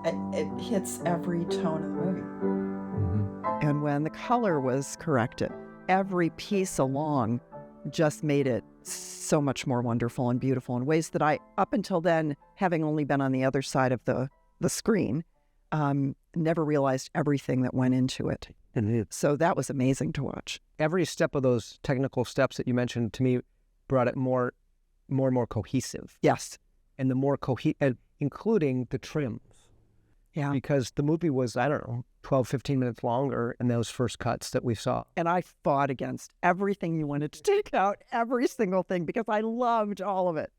It hits every tone of the movie. Mm-hmm. And when the color was corrected, every piece along just made it so much more wonderful and beautiful in ways that I, up until then, having only been on the other side of the screen, never realized everything that went into it. So that was amazing to watch. Every step of those technical steps that you mentioned to me brought it more and more cohesive. Yes. And the more including the trims. Yeah. Because the movie was, 12, 15 minutes longer in those first cuts that we saw. And I fought against everything you wanted to take out, every single thing, because I loved all of it.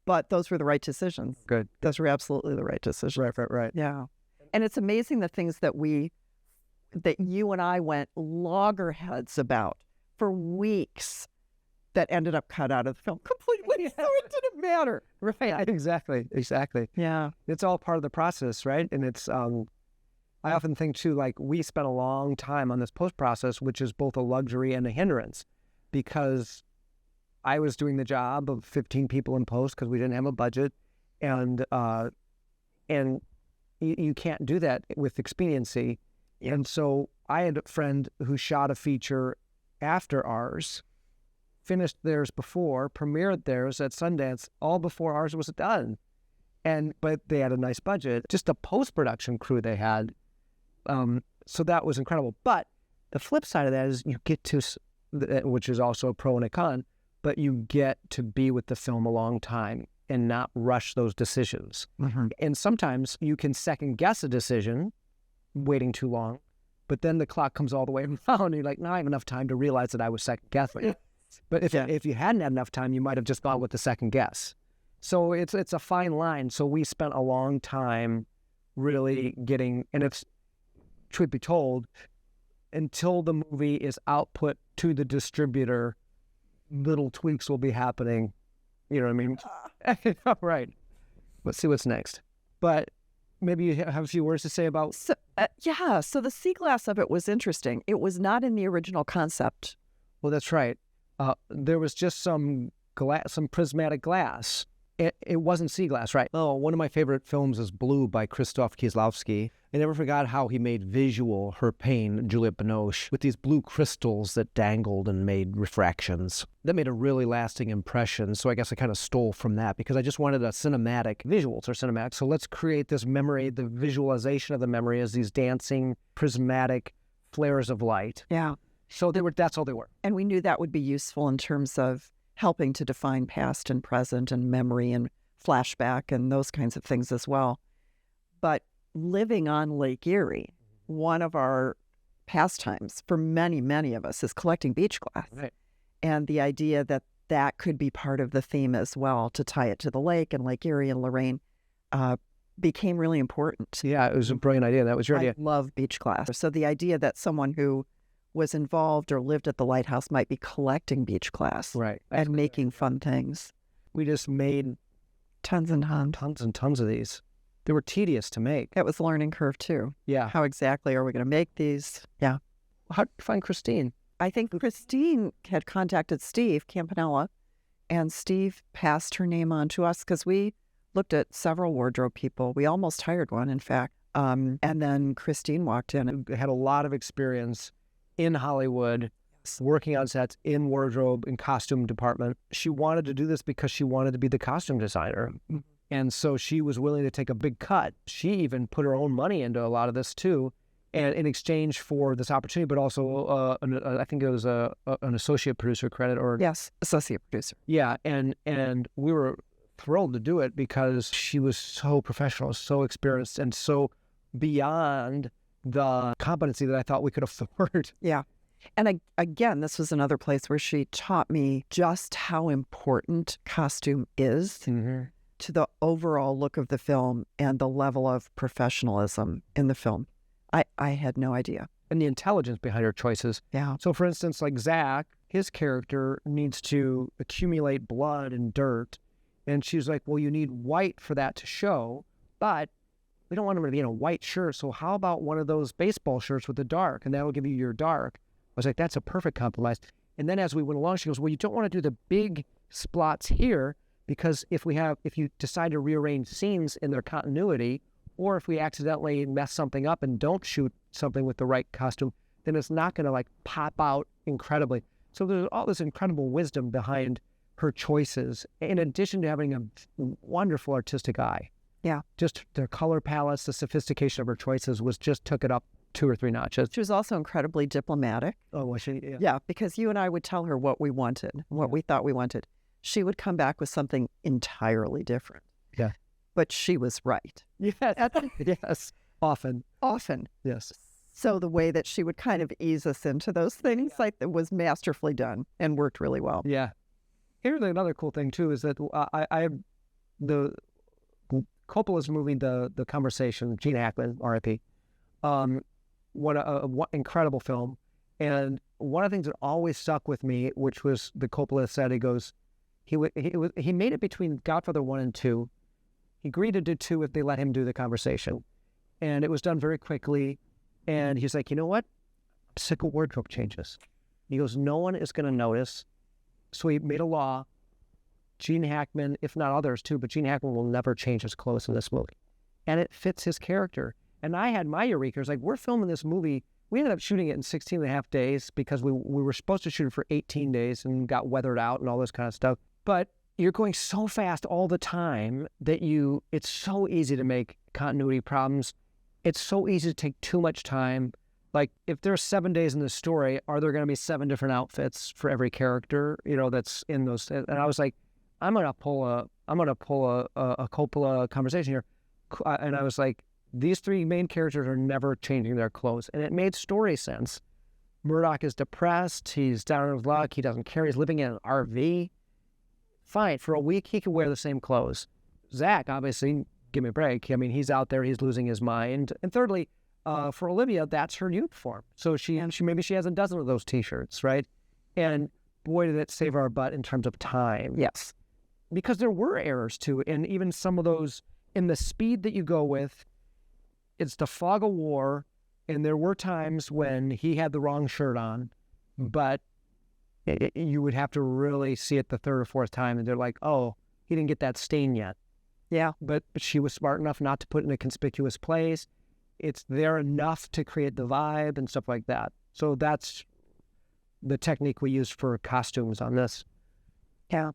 But those were the right decisions. Good. Those were absolutely the right decisions. Right. Yeah. And it's amazing the things that you and I went loggerheads about for weeks that ended up cut out of the film completely. So it didn't matter. Right. Exactly. Yeah. It's all part of the process, right? And it's, I often think too, like we spent a long time on this post-process, which is both a luxury and a hindrance, because I was doing the job of 15 people in post because we didn't have a budget, and you can't do that with expediency. And so I had a friend who shot a feature after ours, finished theirs before, premiered theirs at Sundance, all before ours was done. But they had a nice budget, just a post-production crew they had. So that was incredible. But the flip side of that is you get to, which is also a pro and a con, but you get to be with the film a long time and not rush those decisions. Mm-hmm. And sometimes you can second guess a decision waiting too long, but then the clock comes all the way around and you're like, no, I have enough time to realize that I was second guessing. But if you hadn't had enough time, you might have just gone with the second guess. So it's a fine line. So we spent a long time really getting, and it's, truth be told, until the movie is output to the distributor, little tweaks will be happening. You know what I mean? Right. Let's see what's next. But maybe you have a few words to say about... So, so the sea glass of it was interesting. It was not in the original concept. Well, that's right. There was just some prismatic glass. It wasn't sea glass, right? Oh, one of my favorite films is Blue by Krzysztof Kieslowski. I never forgot how he made visual her pain, Juliette Binoche, with these blue crystals that dangled and made refractions. That made a really lasting impression, so I guess I kind of stole from that because I just wanted a cinematic, visuals are cinematic, so let's create this memory, the visualization of the memory as these dancing, prismatic flares of light. Yeah. So that's all they were. And we knew that would be useful in terms of helping to define past and present and memory and flashback and those kinds of things as well. But living on Lake Erie, one of our pastimes for many, many of us is collecting beach glass. Right. And the idea that that could be part of the theme as well, to tie it to the lake and Lake Erie and Lorraine, became really important. Yeah, it was a brilliant idea. That was your idea. I love beach glass. So the idea that someone who was involved or lived at the lighthouse might be collecting beach glass, right, and making fun things. We just made tons and tons of these. They were tedious to make. It was a learning curve too. Yeah. How exactly are we going to make these? Yeah. How did you find Christine? I think Christine had contacted Steve Campanella, and Steve passed her name on to us because we looked at several wardrobe people. We almost hired one, in fact. And then Christine walked in and had a lot of experience in Hollywood, working on sets, in wardrobe, in costume department. She wanted to do this because she wanted to be the costume designer. And so she was willing to take a big cut. She even put her own money into a lot of this too, and in exchange for this opportunity, but also I think it was an associate producer credit or... Yes, associate producer. Yeah, and we were thrilled to do it because she was so professional, so experienced, and so beyond the competency that I thought we could afford. Yeah. And again, this was another place where she taught me just how important costume is to the overall look of the film and the level of professionalism in the film. I had no idea. And the intelligence behind her choices. Yeah. So for instance, like Zach, his character needs to accumulate blood and dirt. And she's like, well, you need white for that to show, but we don't want him to be in a white shirt. So how about one of those baseball shirts with the dark? And that will give you your dark. I was like, that's a perfect compromise. And then as we went along, she goes, well, you don't want to do the big splots here because if you decide to rearrange scenes in their continuity, or if we accidentally mess something up and don't shoot something with the right costume, then it's not going to like pop out incredibly. So there's all this incredible wisdom behind her choices, in addition to having a wonderful artistic eye. Yeah. Just the color palettes, the sophistication of her choices took it up 2 or 3 notches. She was also incredibly diplomatic. Oh, was she? Yeah. Yeah, because you and I would tell her what we wanted, what we thought we wanted. She would come back with something entirely different. Yeah. But she was right. Yes. Yes. Often. Yes. So the way that she would kind of ease us into those things, like, that was masterfully done and worked really well. Yeah. Here's another cool thing too is that Coppola's movie, The Conversation, Gene Hackman, R.I.P. What incredible film. And one of the things that always stuck with me, which was the Coppola said, he goes, he made it between Godfather 1 and 2. He agreed to do 2 if they let him do the conversation. And it was done very quickly. And he's like, you know what? I'm sick of wardrobe changes. He goes, no one is going to notice. So he made a law. Gene Hackman, if not others too, but Gene Hackman will never change his clothes in this movie. And it fits his character. And I had my eureka. It's like, we're filming this movie. We ended up shooting it in 16 and a half days because we were supposed to shoot it for 18 days and got weathered out and all this kind of stuff. But you're going so fast all the time that it's so easy to make continuity problems. It's so easy to take too much time. Like, if there's 7 days in the story, are there going to be 7 different outfits for every character, that's in those? And I was like, I'm going to pull a Coppola conversation here. And I was like, these 3 main characters are never changing their clothes. And it made story sense. Murdoch is depressed. He's down on his luck. He doesn't care. He's living in an RV. Fine. For a week, he can wear the same clothes. Zach, obviously, give me a break. I mean, he's out there. He's losing his mind. And thirdly, for Olivia, that's her uniform. So she maybe she has a dozen of those T-shirts, right? And boy, did it save our butt in terms of time. Yes. Because there were errors too. And even some of those, in the speed that you go with, it's the fog of war. And there were times when he had the wrong shirt on, but you would have to really see it the 3rd or 4th time. And they're like, oh, he didn't get that stain yet. Yeah. But she was smart enough not to put it in a conspicuous place. It's there enough to create the vibe and stuff like that. So that's the technique we used for costumes on this. Yeah.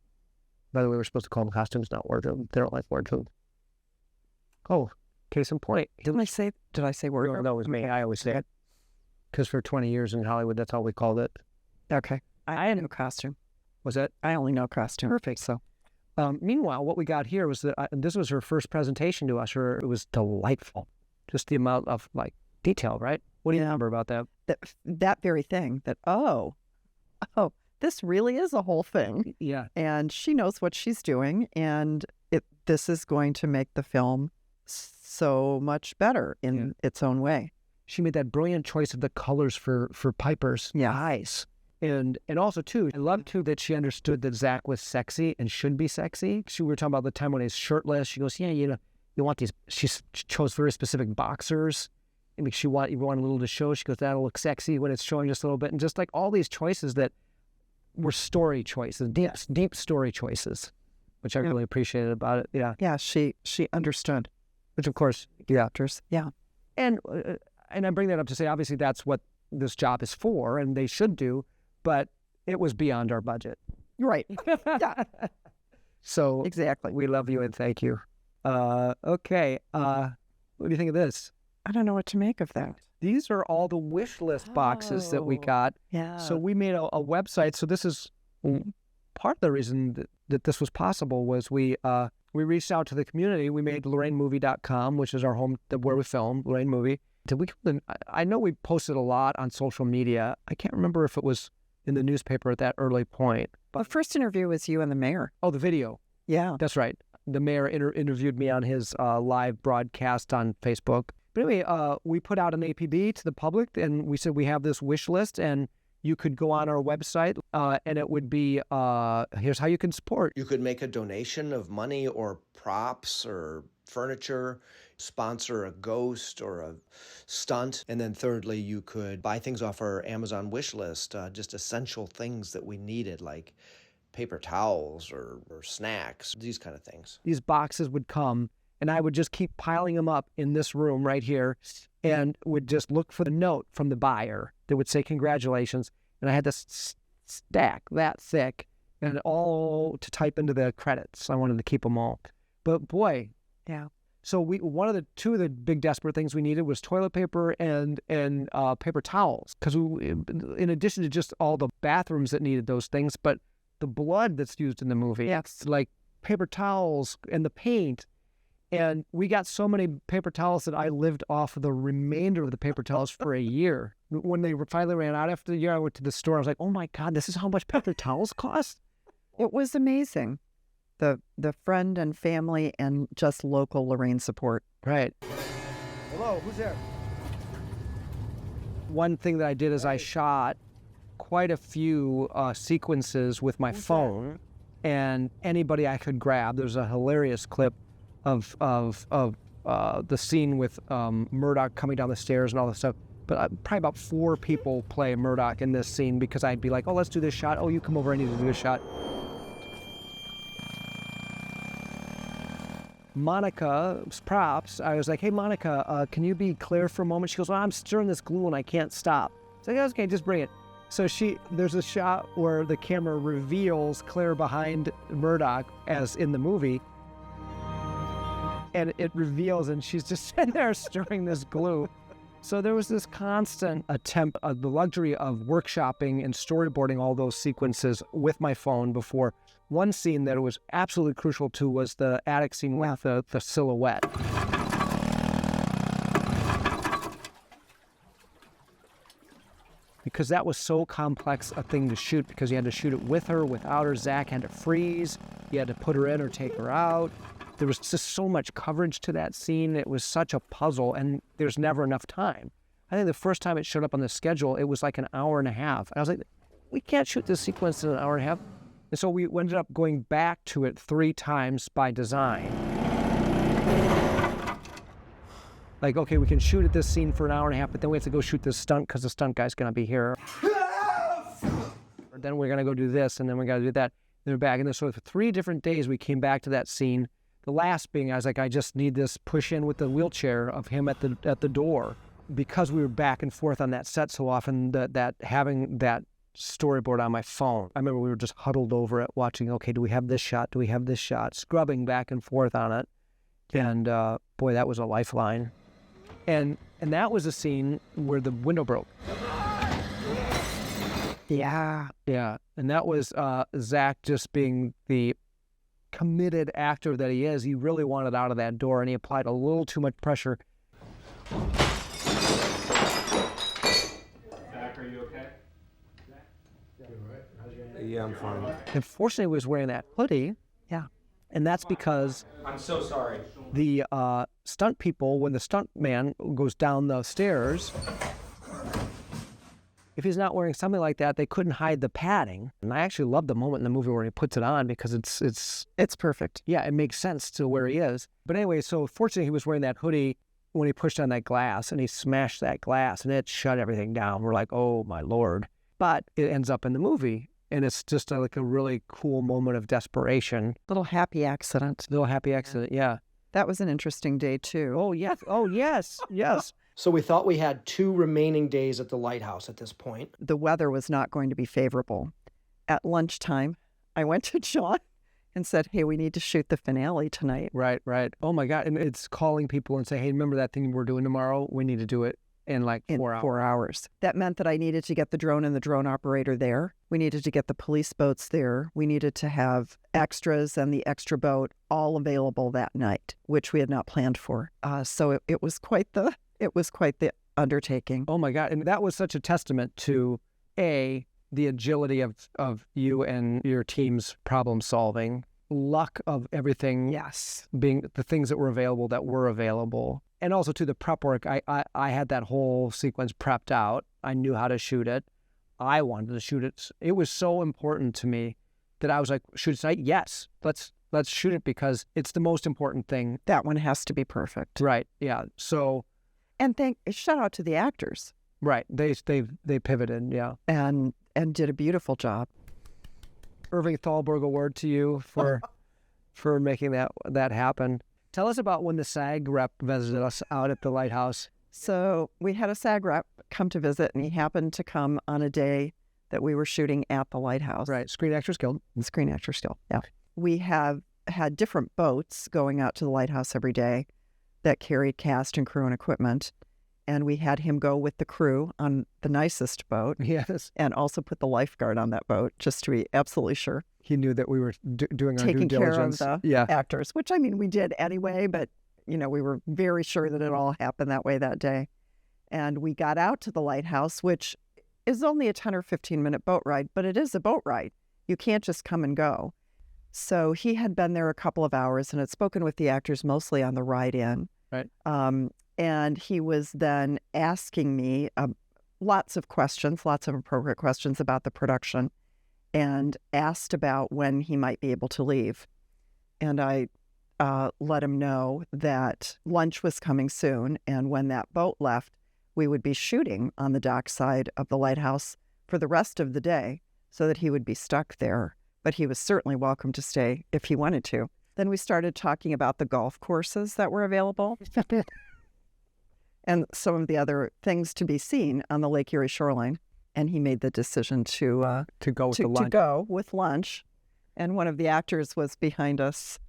By the way, we're supposed to call them costumes, not wardrobe. They don't like wardrobe. Oh, case in point. Did I say wardrobe? No, it was me. I always say it. Because for 20 years in Hollywood, that's all we called it. Okay. I know costume. Was that? I only know costume. Perfect. So, meanwhile, what we got here was that this was her first presentation to us. It was delightful. Just the amount of detail, right? What do you remember about that? that very thing that, oh, this really is a whole thing. Yeah. And she knows what she's doing. And this is going to make the film so much better in its own way. She made that brilliant choice of the colors for Piper's eyes. And also, too, I love, too, that she understood that Zach was sexy and should be sexy. We were talking about the time when he's shirtless. She goes, yeah, you want these. She chose very specific boxers. I mean, you want a little to show. She goes, that'll look sexy when it's showing just a little bit. And just like all these choices that were story choices, deep story choices, which I really appreciated about it. Yeah. Yeah, she understood. Which, of course, Actors. Yeah. And I bring that up to say, obviously, that's what this job is for, and they should do. But it was beyond our budget. Right. Yeah. So Exactly. we love you and thank you. Okay. What do you think of this? I don't know what to make of that. These are all the wish list boxes that we got. Yeah. So we made a website. So this is part of the reason that this was possible was we reached out to the community. We made LorraineMovie.com, which is our home where we film, Lorraine Movie. I know we posted a lot on social media. I can't remember if it was in the newspaper at that early point. The first interview was you and the mayor. Oh, the video. Yeah. That's right. The mayor interviewed me on his live broadcast on Facebook. But anyway, we put out an APB to the public, and we said we have this wish list, and you could go on our website, and it would be, here's how you can support. You could make a donation of money or props or furniture, sponsor a ghost or a stunt. And then thirdly, you could buy things off our Amazon wish list, just essential things that we needed, like paper towels or snacks, these kind of things. These boxes would come, and I would just keep piling them up in this room right here and would just look for the note from the buyer that would say congratulations. And I had this stack that thick and all to type into the credits. I wanted to keep them all. But boy. Yeah. So two of the big desperate things we needed was toilet paper and paper towels. Because in addition to just all the bathrooms that needed those things, but the blood that's used in the movie. Yes. Like paper towels and the paint. And we got so many paper towels that I lived off of the remainder of the paper towels for a year. When they finally ran out after the year, I went to the store. I was like, oh my God, this is how much paper towels cost? It was amazing. The friend and family and just local Lorraine support. Right. Hello, who's there? one thing that I did is I shot quite a few sequences with my phone, and anybody I could grab. There's a hilarious clip of the scene with Murdoch coming down the stairs and all this stuff. But probably about 4 people play Murdoch in this scene because I'd be like, oh, let's do this shot. Oh, you come over, I need to do this shot. Monica's props, I was like, hey, Monica, can you be Claire for a moment? She goes, well, I'm stirring this glue and I can't stop. So I go, okay, just bring it. So there's a shot where the camera reveals Claire behind Murdoch, as in the movie, and it reveals, and she's just sitting there stirring this glue. So there was this constant attempt, the luxury of workshopping and storyboarding all those sequences with my phone before. One scene that it was absolutely crucial to was the attic scene with the silhouette. Because that was so complex a thing to shoot, because you had to shoot it with her, without her. Zach had to freeze. You had to put her in or take her out. There was just so much coverage to that scene. It was such a puzzle, and there's never enough time. I think the first time it showed up on the schedule, it was like an hour and a half. And I was like, we can't shoot this sequence in an hour and a half. And so we ended up going back to it 3 times by design. Like, okay, we can shoot at this scene for an hour and a half, but then we have to go shoot this stunt because the stunt guy's going to be here. Or then we're going to go do this, and then we got to do that. Then we're back. And then so for 3 different days, we came back to that scene. The last being, I was like, I just need this push in with the wheelchair of him at the door. Because we were back and forth on that set so often, that having that storyboard on my phone, I remember we were just huddled over it watching, okay, do we have this shot? Do we have this shot? Scrubbing back and forth on it. And boy, that was a lifeline. And that was a scene where the window broke. Yeah. Yeah. And that was Zach just being the committed actor that he is. He really wanted out of that door, and he applied a little too much pressure. Zach, are you okay? Yeah, I'm fine. Unfortunately, he was wearing that hoodie. Yeah. And that's because I'm so sorry. the stunt people, when the stunt man goes down the stairs, if he's not wearing something like that, they couldn't hide the padding. And I actually love the moment in the movie where he puts it on, because It's perfect. yeah, it makes sense to where he is. But anyway, so fortunately he was wearing that hoodie when he pushed on that glass, and he smashed that glass, and it shut everything down. We're like, oh my Lord. But it ends up in the movie, and it's just like a really cool moment of desperation. Little happy accident. Little happy accident, yeah. That was an interesting day too. Oh, yes. Oh, yes. Yes. So we thought we had 2 remaining days at the lighthouse at this point. The weather was not going to be favorable. At lunchtime, I went to John and said, hey, we need to shoot the finale tonight. Right, right. Oh, my God. And it's calling people and say, hey, remember that thing we're doing tomorrow? We need to do it in like 4 hours. 4 hours. That meant that I needed to get the drone and the drone operator there. We needed to get the police boats there. We needed to have extras and the extra boat all available that night, which we had not planned for. So it was quite the undertaking. Oh, my God. And that was such a testament to, A, the agility of you and your team's problem solving, luck of everything. Yes. Being the things that were available. And also to the prep work, I had that whole sequence prepped out. I knew how to shoot it. I wanted to shoot it. It was so important to me that I was like, shoot it tonight? Yes, let's shoot it, because it's the most important thing. That one has to be perfect. Right, yeah. So, And shout out to the actors. right, they pivoted, yeah. And did a beautiful job. Irving Thalberg Award to you for making that happen. Tell us about when the SAG rep visited us out at the lighthouse. So we had a SAG rep come to visit, and he happened to come on a day that we were shooting at the lighthouse. Right, Screen Actors Guild. Screen Actors Guild, yeah. We have had different boats going out to the lighthouse every day that carried cast and crew and equipment. And we had him go with the crew on the nicest boat, Yes, and also put the lifeguard on that boat, just to be absolutely sure. he knew that we were doing our Taking due care of diligence. the actors, which I mean, we did anyway, but we were very sure that it all happened that way that day. And we got out to the lighthouse, which is only a 10 or 15 minute boat ride, but it is a boat ride. You can't just come and go. So he had been there a couple of hours and had spoken with the actors mostly on the ride in. Right. And he was then asking me lots of questions, lots of appropriate questions about the production, and asked about when he might be able to leave. And I let him know that lunch was coming soon, and when that boat left, we would be shooting on the dockside of the lighthouse for the rest of the day so that he would be stuck there. But he was certainly welcome to stay if he wanted to. Then we started talking about the golf courses that were available and some of the other things to be seen on the Lake Erie shoreline. And he made the decision to go with the lunch. To go with lunch. And one of the actors was behind us.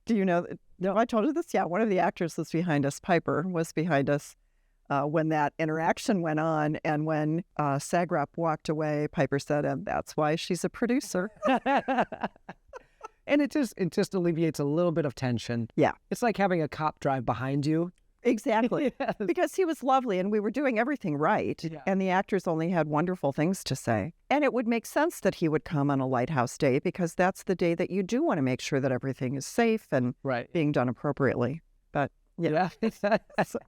Do you know? No, I told you this. Yeah, one of the actors was behind us. Piper was behind us when that interaction went on. And when Sagrap walked away, Piper said, "And that's why she's a producer." And it just alleviates a little bit of tension. Yeah. It's like having a cop drive behind you. Exactly. Yes. Because he was lovely and we were doing everything right. Yeah. And the actors only had wonderful things to say. And it would make sense that he would come on a lighthouse day because that's the day that you do want to make sure that everything is safe and Right. being done appropriately. But Yeah. so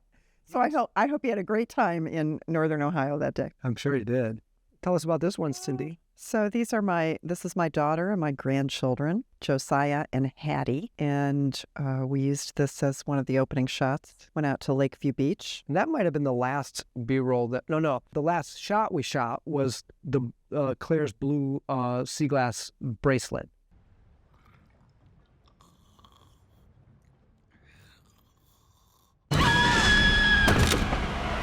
I hope he had a great time in Northern Ohio that day. I'm sure he did. Tell us about this one, Cindy. So this is my daughter and my grandchildren, Josiah and Hattie. And we used this as one of the opening shots. Went out to Lakeview Beach. And that might have been the last B-roll the last shot we shot was the Claire's blue sea glass bracelet.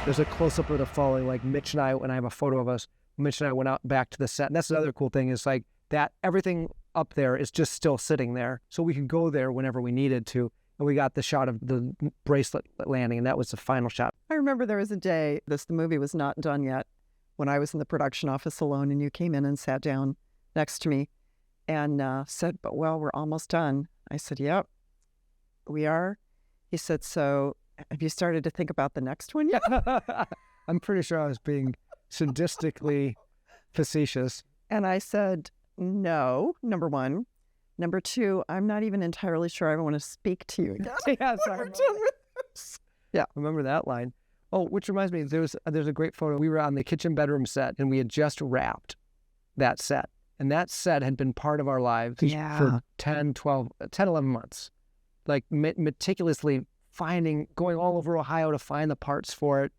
There's a close-up of the falling, like Mitch and I, when I have a photo of us, Mitch and I went out back to the set. And that's the other cool thing is like that everything up there is just still sitting there. So we could go there whenever we needed to. And we got the shot of the bracelet landing, and that was the final shot. I remember there was a day, the movie was not done yet, when I was in the production office alone, and you came in and sat down next to me and said, "But well, we're almost done." I said, "Yep, we are." He said, "So have you started to think about the next one yet?" I'm pretty sure I was being sadistically facetious. And I said, "No, number one. Number two, I'm not even entirely sure I want to speak to you again." Yes, I We're remember done with this. Yeah, remember that line. Oh, which reminds me, there's a great photo. We were on the kitchen bedroom set, and we had just wrapped that set. And that set had been part of our lives for 10, 11 months. Like meticulously going all over Ohio to find the parts for it,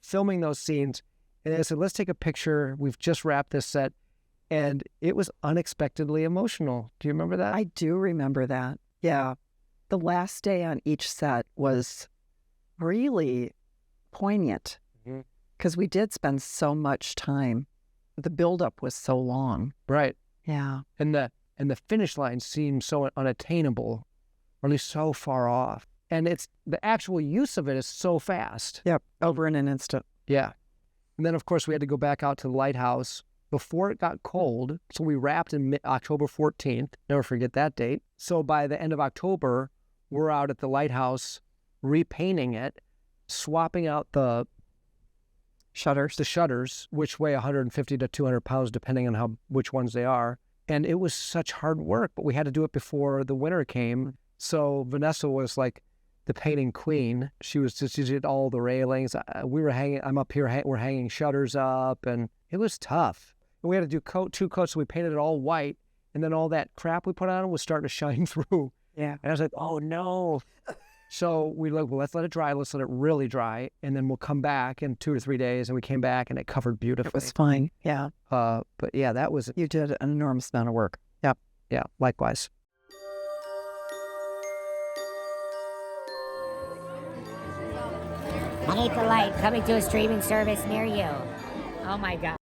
filming those scenes. And I said, let's take a picture. We've just wrapped this set. And it was unexpectedly emotional. Do you remember that? I do remember that. Yeah. The last day on each set was really poignant because we did spend so much time. The buildup was so long. Right. Yeah. And the finish line seemed so unattainable, or at least so far off. And it's the actual use of it is so fast. Yep. Over in an instant. Yeah. And then, of course, we had to go back out to the lighthouse before it got cold. So we wrapped in October 14th. Never forget that date. So by the end of October, we're out at the lighthouse repainting it, swapping out the shutters, which weigh 150 to 200 pounds, depending on which ones they are. And it was such hard work, but we had to do it before the winter came. So Vanessa was like the painting queen. She did all the railings. I'm up here, we're hanging shutters up, and it was tough. And we had to do two coats, so we painted it all white, and then all that crap we put on it was starting to shine through. Yeah. And I was like, oh no. So we like, well, let's let it dry. Let's let it really dry. And then we'll come back in 2 or 3 days. And we came back and it covered beautifully. It was fine. Yeah. But yeah, that was... You did an enormous amount of work. Yep. Yeah, likewise. Beneath the Light, coming to a streaming service near you. Oh my God.